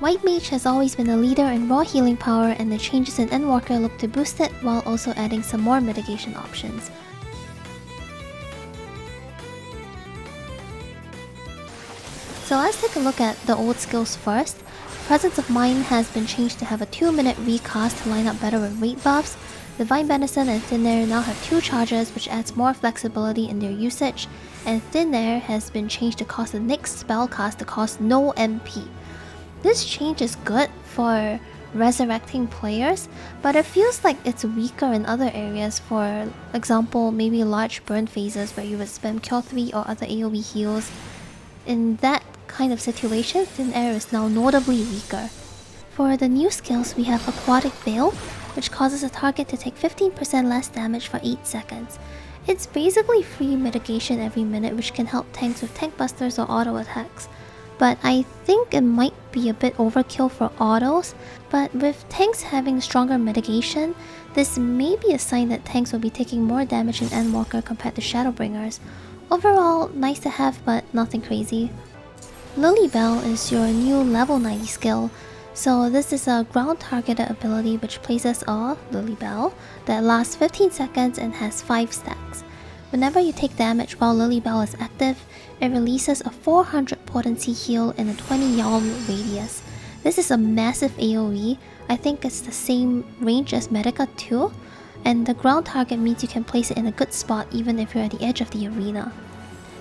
White Mage has always been a leader in raw healing power, and the changes in Endwalker look to boost it while also adding some more mitigation options. So let's take a look at the old skills first. Presence of Mind has been changed to have a 2-minute recast to line up better with weight buffs. Divine Benison and Thin Air now have 2 charges, which adds more flexibility in their usage, and Thin Air has been changed to cause the next spell cast to cost no MP. This change is good for resurrecting players, but it feels like it's weaker in other areas, for example maybe large burn phases where you would spam Cure 3 or other AoE heals. In that kind of situation, Thin Air is now notably weaker. For the new skills, we have Aquatic Veil, which causes a target to take 15% less damage for 8 seconds. It's basically free mitigation every minute, which can help tanks with tank busters or auto attacks. But I think it might be a bit overkill for autos, but with tanks having stronger mitigation, this may be a sign that tanks will be taking more damage in Endwalker compared to Shadowbringers. Overall, nice to have, but nothing crazy. Lily Bell is your new level 90 skill. So this is a ground targeted ability which places a Lily Bell that lasts 15 seconds and has 5 stacks. Whenever you take damage while Lily Bell is active, it releases a 400 potency heal in a 20 yalm radius. This is a massive AoE. I think it's the same range as Medica too, and the ground target means you can place it in a good spot even if you're at the edge of the arena.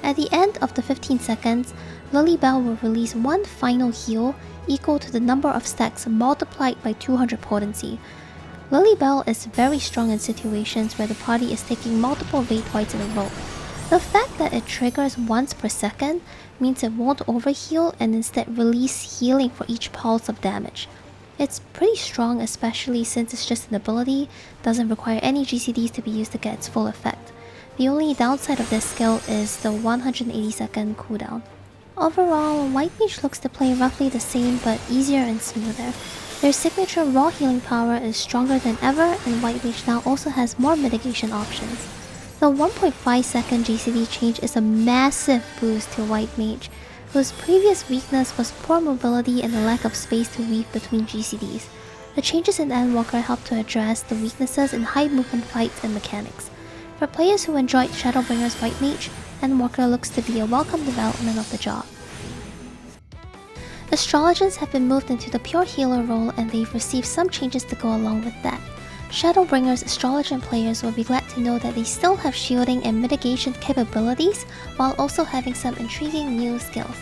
At the end of the 15 seconds, Lily Bell will release one final heal equal to the number of stacks multiplied by 200 potency. Lily Bell is very strong in situations where the party is taking multiple raid fights in a row. The fact that it triggers once per second means it won't overheal and instead release healing for each pulse of damage. It's pretty strong, especially since it's just an ability, doesn't require any GCDs to be used to get its full effect. The only downside of this skill is the 180 second cooldown. Overall, White Mage looks to play roughly the same but easier and smoother. Their signature raw healing power is stronger than ever, and White Mage now also has more mitigation options. The 1.5 second GCD change is a massive boost to White Mage, whose previous weakness was poor mobility and the lack of space to weave between GCDs. The changes in Endwalker help to address the weaknesses in high movement fights and mechanics. For players who enjoyed Shadowbringer's White Mage, Endwalker looks to be a welcome development of the job. Astrologians have been moved into the pure healer role, and they've received some changes to go along with that. Shadowbringer's Astrologian players will be glad to know that they still have shielding and mitigation capabilities, while also having some intriguing new skills.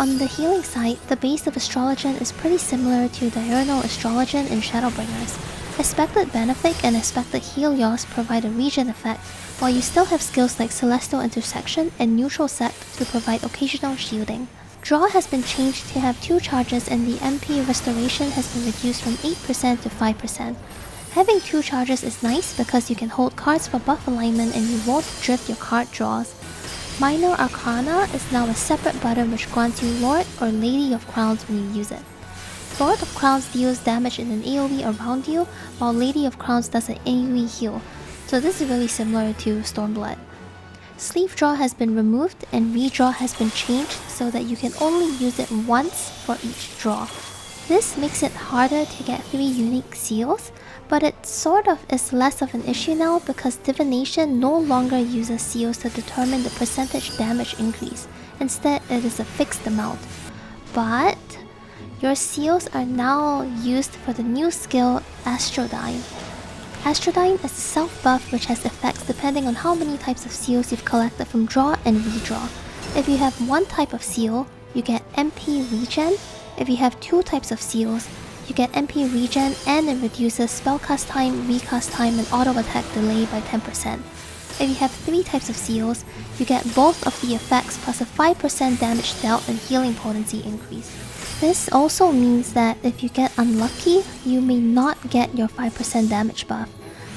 On the healing side, the base of Astrologian is pretty similar to Diurnal Astrologian in Shadowbringers. Expected Benefic and Expected Helios provide a regen effect, while you still have skills like Celestial Intersection and Neutral Sect to provide occasional shielding. Draw has been changed to have 2 charges, and the MP restoration has been reduced from 8% to 5%. Having 2 charges is nice because you can hold cards for buff alignment and you won't drift your card draws. Minor Arcana is now a separate button which grants you Lord or Lady of Crowns when you use it. Lord of Crowns deals damage in an AoE around you, while Lady of Crowns does an AoE heal, so this is really similar to Stormblood. Sleeve Draw has been removed and Redraw has been changed so that you can only use it once for each draw. This makes it harder to get 3 unique seals, but it sort of is less of an issue now because Divination no longer uses seals to determine the percentage damage increase. Instead, it is a fixed amount. But your seals are now used for the new skill Astrodyne. Astrodyne is a self-buff which has effects depending on how many types of seals you've collected from draw and redraw. If you have one type of seal, you get MP Regen. If you have 2 types of seals, you get MP Regen and it reduces spellcast time, recast time, and auto attack delay by 10%. If you have 3 types of seals, you get both of the effects plus a 5% damage dealt and healing potency increase. This also means that if you get unlucky, you may not get your 5% damage buff.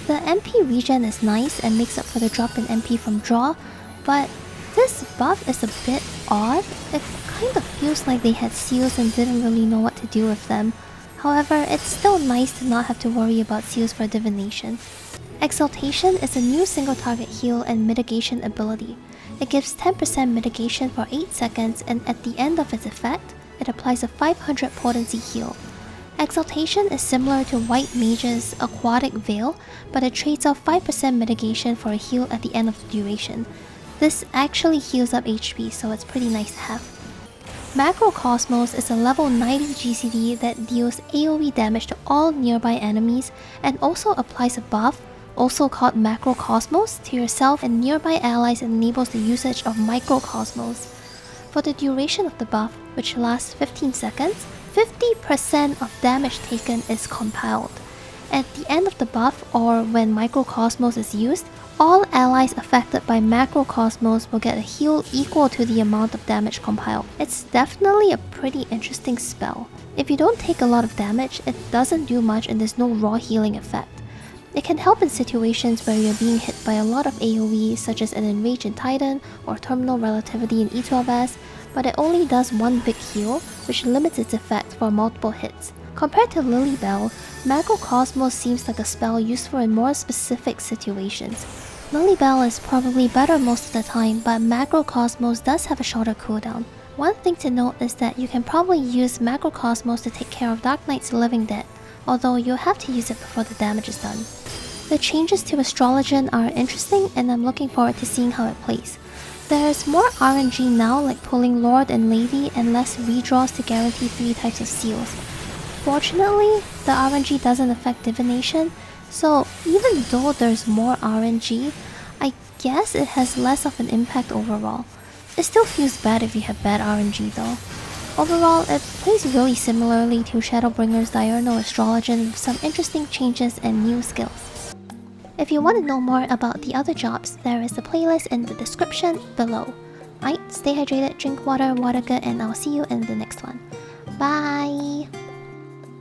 The MP Regen is nice and makes up for the drop in MP from draw, but this buff is a bit odd. It kind of feels like they had seals and didn't really know what to do with them. However, it's still nice to not have to worry about seals for divination. Exaltation is a new single target heal and mitigation ability. It gives 10% mitigation for 8 seconds, and at the end of its effect, it applies a 500 potency heal. Exaltation is similar to White Mage's Aquatic Veil, but it trades off 5% mitigation for a heal at the end of the duration. This actually heals up HP, so it's pretty nice to have. Macrocosmos is a level 90 GCD that deals AoE damage to all nearby enemies and also applies a buff, also called Macrocosmos, to yourself and nearby allies and enables the usage of Microcosmos. For the duration of the buff, which lasts 15 seconds, 50% of damage taken is compiled. At the end of the buff, or when Microcosmos is used, all allies affected by Macrocosmos will get a heal equal to the amount of damage compiled. It's definitely a pretty interesting spell. If you don't take a lot of damage, it doesn't do much and there's no raw healing effect. It can help in situations where you're being hit by a lot of AoE, such as an Enrage in Titan or Terminal Relativity in E12S, but it only does one big heal, which limits its effect for multiple hits. Compared to Lilybell, Macrocosmos seems like a spell useful in more specific situations. Lilybell is probably better most of the time, but Macrocosmos does have a shorter cooldown. One thing to note is that you can probably use Macrocosmos to take care of Dark Knight's Living Dead, although you'll have to use it before the damage is done. The changes to Astrologian are interesting and I'm looking forward to seeing how it plays. There's more RNG now, like pulling Lord and Lady, and less redraws to guarantee 3 types of seals. Fortunately, the RNG doesn't affect divination, so even though there's more RNG, I guess it has less of an impact overall. It still feels bad if you have bad RNG though. Overall, it plays really similarly to Shadowbringer's Diurnal Astrologian with some interesting changes and new skills. If you want to know more about the other jobs, there is a playlist in the description below. Alright, stay hydrated, drink water, water good, and I'll see you in the next one. Bye!